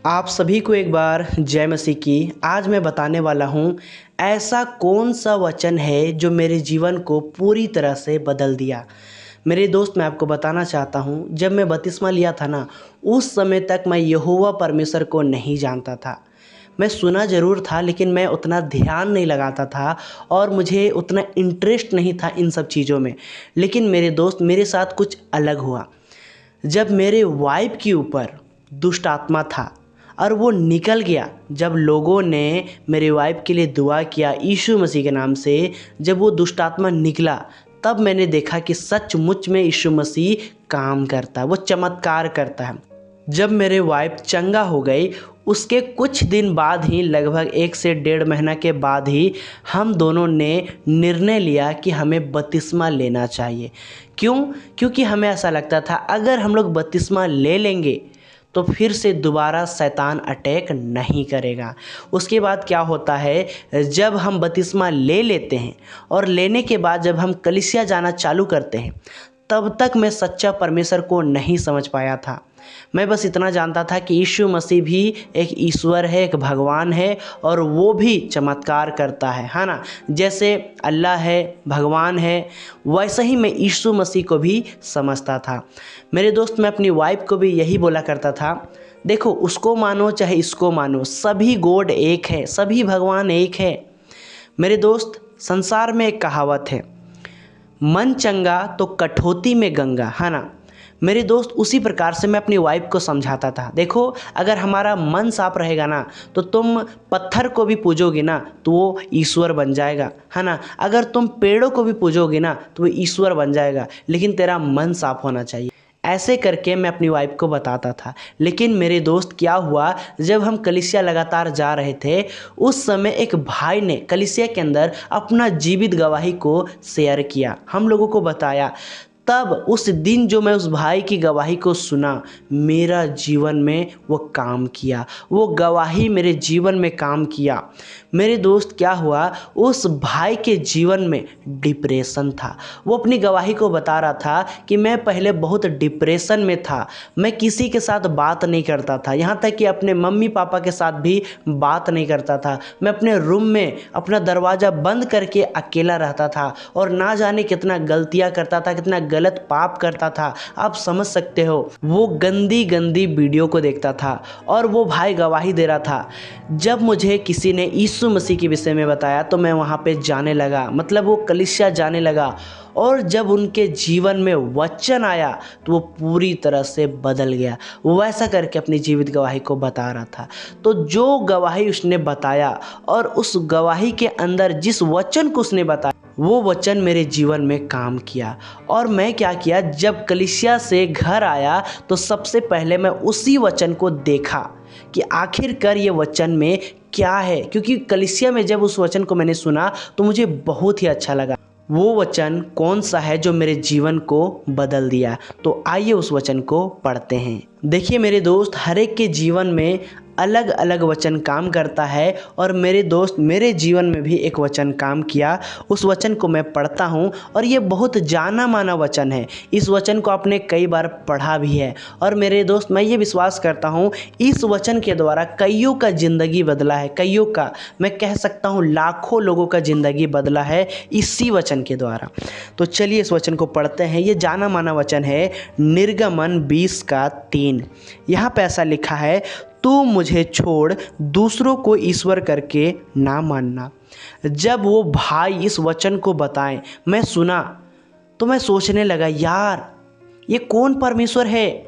आप सभी को एक बार जय मसीह की। आज मैं बताने वाला हूँ ऐसा कौन सा वचन है जो मेरे जीवन को पूरी तरह से बदल दिया। मेरे दोस्त, मैं आपको बताना चाहता हूँ, जब मैं बपतिस्मा लिया था ना, उस समय तक मैं यहोवा परमेश्वर को नहीं जानता था। मैं सुना ज़रूर था, लेकिन मैं उतना ध्यान नहीं लगाता था और मुझे उतना इंटरेस्ट नहीं था इन सब चीज़ों में। लेकिन मेरे दोस्त, मेरे साथ कुछ अलग हुआ। जब मेरे वाइफ के ऊपर दुष्ट आत्मा था और वो निकल गया, जब लोगों ने मेरे वाइफ के लिए दुआ किया यीशु मसीह के नाम से, जब वो दुष्ट आत्मा निकला, तब मैंने देखा कि सचमुच में यीशु मसीह काम करता है, वो चमत्कार करता है। जब मेरे वाइफ चंगा हो गई, उसके कुछ दिन बाद ही, लगभग 1 से 1.5 महीना के बाद ही, हम दोनों ने निर्णय लिया कि हमें बपतिस्मा लेना चाहिए। क्यों? क्योंकि हमें ऐसा लगता था अगर हम लोग बपतिस्मा ले लेंगे तो फिर से दोबारा शैतान अटैक नहीं करेगा। उसके बाद क्या होता है, जब हम बपतिस्मा ले लेते हैं और लेने के बाद जब हम कलीसिया जाना चालू करते हैं, तब तक मैं सच्चा परमेश्वर को नहीं समझ पाया था। मैं बस इतना जानता था कि यीशु मसीह भी एक ईश्वर है, एक भगवान है और वो भी चमत्कार करता है ना। जैसे अल्लाह है, भगवान है, वैसे ही मैं यीशु मसीह को भी समझता था। मेरे दोस्त, मैं अपनी वाइफ को भी यही बोला करता था, देखो, उसको मानो चाहे इसको मानो, सभी गॉड एक है, सभी भगवान एक है। मेरे दोस्त, संसार में एक कहावत है, मन चंगा तो कठौती में गंगा, है ना। मेरे दोस्त, उसी प्रकार से मैं अपनी वाइफ को समझाता था, देखो, अगर हमारा मन साफ रहेगा ना, तो तुम पत्थर को भी पूजोगे ना तो वो ईश्वर बन जाएगा, है ना। अगर तुम पेड़ों को भी पूजोगे ना तो वो ईश्वर बन जाएगा, लेकिन तेरा मन साफ होना चाहिए। ऐसे करके मैं अपनी वाइफ को बताता था। लेकिन मेरे दोस्त, क्या हुआ, जब हम कलीसिया लगातार जा रहे थे, उस समय एक भाई ने कलीसिया के अंदर अपना जीवित गवाही को शेयर किया, हम लोगों को बताया। तब उस दिन जो मैं उस भाई की गवाही को सुना, मेरा जीवन में वो काम किया, वो गवाही मेरे जीवन में काम किया। मेरे दोस्त, क्या हुआ, उस भाई के जीवन में डिप्रेशन था। वो अपनी गवाही को बता रहा था कि मैं पहले बहुत डिप्रेशन में था, मैं किसी के साथ बात नहीं करता था, यहाँ तक कि अपने मम्मी पापा के साथ भी बात नहीं करता था। मैं अपने रूम में अपना दरवाज़ा बंद करके अकेला रहता था और ना जाने कितना गलतियाँ करता था, कितना गलत पाप करता था। आप समझ सकते हो, वो गंदी गंदी वीडियो को देखता था और वो भाई गवाही दे रहा था। जब मुझे किसी ने यीशु मसीह के विषय में बताया तो मैं वहाँ पे जाने लगा, मतलब वो कलीसिया जाने लगा। और जब उनके जीवन में वचन आया तो वो पूरी तरह से बदल गया। वो वैसा करके अपनी जीवित गवाही को बता रहा था। तो जो गवाही उसने बताया और उस गवाही के अंदर जिस वचन को उसने बताया, वो वचन मेरे जीवन में काम किया। और मैं क्या किया, जब कलीसिया से घर आया तो सबसे पहले मैं उसी वचन को देखा कि आखिरकार ये वचन में क्या है। क्योंकि कलीसिया में जब उस वचन को मैंने सुना तो मुझे बहुत ही अच्छा लगा। वो वचन कौन सा है जो मेरे जीवन को बदल दिया? तो आइए उस वचन को पढ़ते हैं। देखिए मेरे दोस्त, हर एक के जीवन में अलग अलग वचन काम करता है और मेरे दोस्त, मेरे जीवन में भी एक वचन काम किया। उस वचन को मैं पढ़ता हूँ और ये बहुत जाना माना वचन है। इस वचन को आपने कई बार पढ़ा भी है और मेरे दोस्त, मैं ये विश्वास करता हूँ इस वचन के द्वारा कईयों का ज़िंदगी बदला है, कईयों का, मैं कह सकता हूँ लाखों लोगों का ज़िंदगी बदला है इसी वचन के द्वारा। तो चलिए इस वचन को पढ़ते हैं। ये जाना माना वचन है, निर्गमन 20:3। यहाँ पे ऐसा लिखा है, तू मुझे छोड़ दूसरों को ईश्वर करके ना मानना। जब वो भाई इस वचन को बताएं, मैं सुना तो मैं सोचने लगा, यार ये कौन परमेश्वर है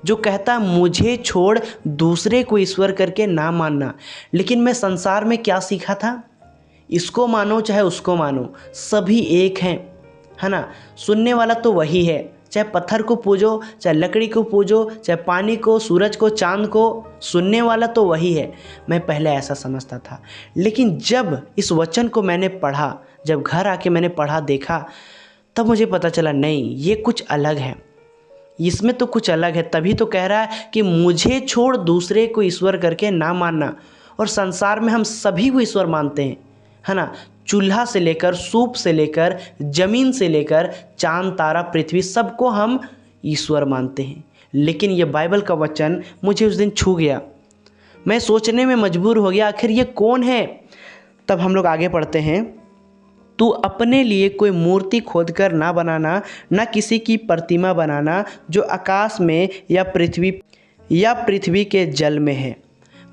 जो कहता मुझे छोड़ दूसरे को ईश्वर करके ना मानना। लेकिन मैं संसार में क्या सीखा था, इसको मानो चाहे उसको मानो, सभी एक हैं, है ना। सुनने वाला तो वही है, चाहे पत्थर को पूजो, चाहे लकड़ी को पूजो, चाहे पानी को, सूरज को, चांद को, सुनने वाला तो वही है। मैं पहले ऐसा समझता था, लेकिन जब इस वचन को मैंने पढ़ा, जब घर आके मैंने पढ़ा, देखा, तब मुझे पता चला, नहीं, ये कुछ अलग है, इसमें तो कुछ अलग है। तभी तो कह रहा है कि मुझे छोड़ दूसरे को ईश्वर करके ना मानना। और संसार में हम सभी को ईश्वर मानते हैं, है ना। चूल्हा से लेकर, सूप से लेकर, ज़मीन से लेकर चांद तारा पृथ्वी, सबको हम ईश्वर मानते हैं। लेकिन ये बाइबल का वचन मुझे उस दिन छू गया। मैं सोचने में मजबूर हो गया, आखिर ये कौन है। तब हम लोग आगे पढ़ते हैं, तू अपने लिए कोई मूर्ति खोदकर ना बनाना, ना किसी की प्रतिमा बनाना जो आकाश में या पृथ्वी के जल में है।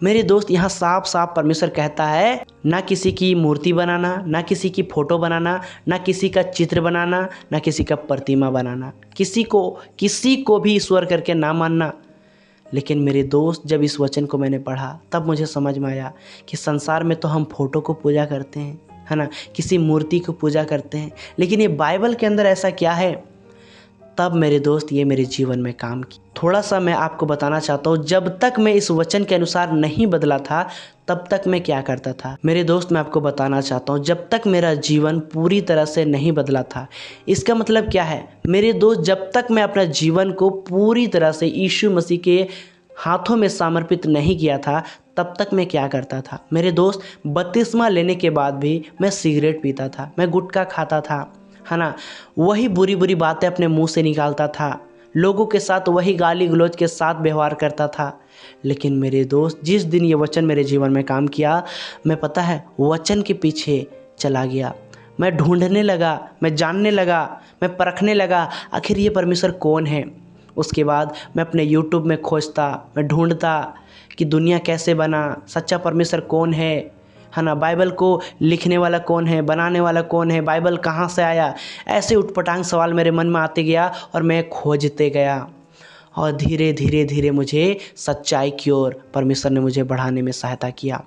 मेरे दोस्त, यहाँ साफ साफ परमेश्वर कहता है, ना किसी की मूर्ति बनाना, ना किसी की फ़ोटो बनाना, ना किसी का चित्र बनाना, ना किसी का प्रतिमा बनाना, किसी को भी ईश्वर करके ना मानना। लेकिन मेरे दोस्त, जब इस वचन को मैंने पढ़ा तब मुझे समझ में आया कि संसार में तो हम फ़ोटो को पूजा करते हैं, है ना, किसी मूर्ति को पूजा करते हैं, लेकिन ये बाइबल के अंदर ऐसा क्या है। तब मेरे दोस्त ये मेरे जीवन में काम की। थोड़ा सा मैं आपको बताना चाहता हूँ, जब तक मैं इस वचन के अनुसार नहीं बदला था तब तक मैं क्या करता था। मेरे दोस्त, मैं आपको बताना चाहता हूँ, जब तक मेरा जीवन पूरी तरह से नहीं बदला था। इसका मतलब क्या है मेरे दोस्त, जब तक मैं अपना जीवन को पूरी तरह से यीशु मसीह के हाथों में समर्पित नहीं किया था तब तक मैं क्या करता था। मेरे दोस्त, बपतिस्मा लेने के बाद भी मैं सिगरेट पीता था, मैं गुटखा खाता था, है ना, वही बुरी बुरी बातें अपने मुंह से निकालता था, लोगों के साथ वही गाली गलौज के साथ व्यवहार करता था। लेकिन मेरे दोस्त, जिस दिन ये वचन मेरे जीवन में काम किया, मैं पता है वचन के पीछे चला गया। मैं ढूंढने लगा, मैं जानने लगा, मैं परखने लगा आखिर ये परमेश्वर कौन है। उसके बाद मैं अपने YouTube में खोजता, मैं ढूंढता कि दुनिया कैसे बना, सच्चा परमेश्वर कौन है ना, बाइबल को लिखने वाला कौन है, बनाने वाला कौन है, बाइबल कहाँ से आया। ऐसे उटपटांग सवाल मेरे मन में आते गया और मैं खोजते गया, और धीरे धीरे धीरे मुझे सच्चाई की ओर परमेश्वर ने मुझे बढ़ाने में सहायता किया।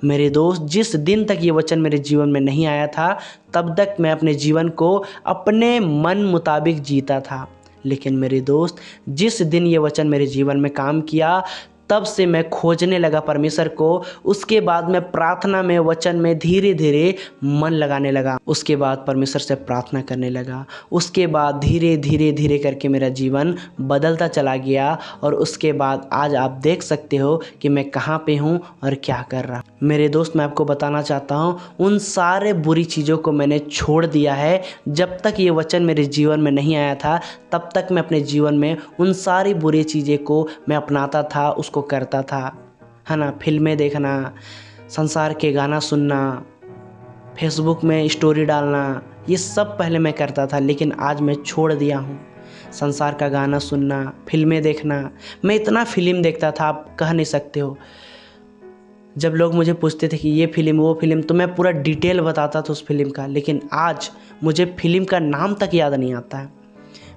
मेरे दोस्त, जिस दिन तक ये वचन मेरे जीवन में नहीं आया था तब तक मैं अपने जीवन को अपने मन मुताबिक जीता था। लेकिन मेरे दोस्त, जिस दिन ये वचन मेरे जीवन में काम किया तब से मैं खोजने लगा परमेश्वर को। उसके बाद मैं प्रार्थना में, वचन में धीरे धीरे मन लगाने लगा। उसके बाद परमेश्वर से प्रार्थना करने लगा। उसके बाद धीरे धीरे धीरे करके मेरा जीवन बदलता चला गया, और उसके बाद आज आप देख सकते हो कि मैं कहाँ पे हूँ और क्या कर रहा हूँ। मेरे दोस्त, मैं आपको बताना चाहता हूँ, उन सारे बुरी चीज़ों को मैंने छोड़ दिया है। जब तक ये वचन मेरे जीवन में नहीं आया था तब तक मैं अपने जीवन में उन सारी बुरी चीज़ें को मैं अपनाता था, उसको करता था, है ना, फिल्में देखना, संसार के गाना सुनना, फेसबुक में स्टोरी डालना, ये सब पहले मैं करता था। लेकिन आज मैं छोड़ दिया हूँ संसार का गाना सुनना, फिल्में देखना। मैं इतना फिल्म देखता था, आप कह नहीं सकते हो। जब लोग मुझे पूछते थे कि ये फिल्म वो फिल्म, तो मैं पूरा डिटेल बताता था उस फिल्म का, लेकिन आज मुझे फिल्म का नाम तक याद नहीं आता है।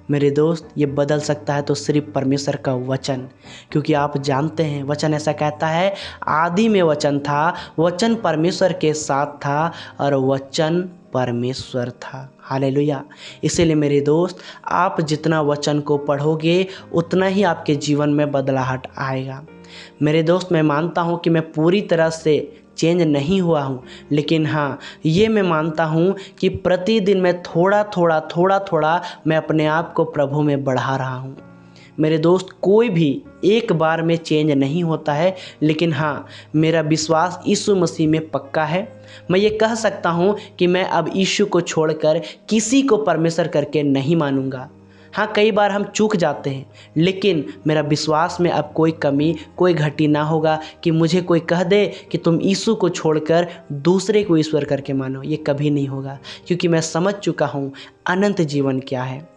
मेरे दोस्त, ये बदल सकता है तो सिर्फ परमेश्वर का वचन, क्योंकि आप जानते हैं वचन ऐसा कहता है, आदि में वचन था, वचन परमेश्वर के साथ था और वचन परमेश्वर था। हालेलुया। इसीलिए मेरे दोस्त, आप जितना वचन को पढ़ोगे उतना ही आपके जीवन में बदलाहट आएगा। मेरे दोस्त, मैं मानता हूँ कि मैं पूरी तरह से चेंज नहीं हुआ हूँ, लेकिन हाँ, ये मैं मानता हूँ कि प्रतिदिन मैं थोड़ा थोड़ा मैं अपने आप को प्रभु में बढ़ा रहा हूँ। मेरे दोस्त, कोई भी एक बार में चेंज नहीं होता है, लेकिन हाँ, मेरा विश्वास यीशु मसीह में पक्का है। मैं ये कह सकता हूँ कि मैं अब यीशु को छोड़कर किसी को परमेश्वर करके नहीं मानूंगा। हाँ, कई बार हम चूक जाते हैं, लेकिन मेरा विश्वास में अब कोई कमी, कोई घटी ना होगा कि मुझे कोई कह दे कि तुम यीशु को छोड़कर दूसरे को ईश्वर करके मानो। ये कभी नहीं होगा, क्योंकि मैं समझ चुका हूँ अनंत जीवन क्या है।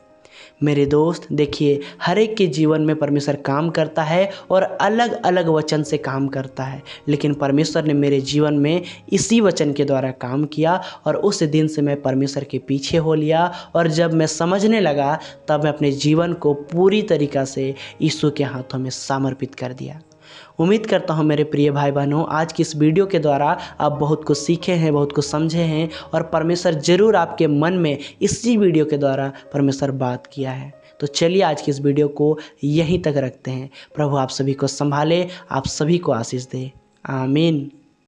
मेरे दोस्त, देखिए, हर एक के जीवन में परमेश्वर काम करता है और अलग अलग वचन से काम करता है, लेकिन परमेश्वर ने मेरे जीवन में इसी वचन के द्वारा काम किया, और उस दिन से मैं परमेश्वर के पीछे हो लिया। और जब मैं समझने लगा तब मैं अपने जीवन को पूरी तरीक़ा से यीशु के हाथों में समर्पित कर दिया। उम्मीद करता हूँ मेरे प्रिय भाई बहनों, आज की इस वीडियो के द्वारा आप बहुत कुछ सीखे हैं, बहुत कुछ समझे हैं, और परमेश्वर ज़रूर आपके मन में इसी वीडियो के द्वारा परमेश्वर बात किया है। तो चलिए आज की इस वीडियो को यहीं तक रखते हैं। प्रभु आप सभी को संभाले, आप सभी को आशीष दे। आमीन।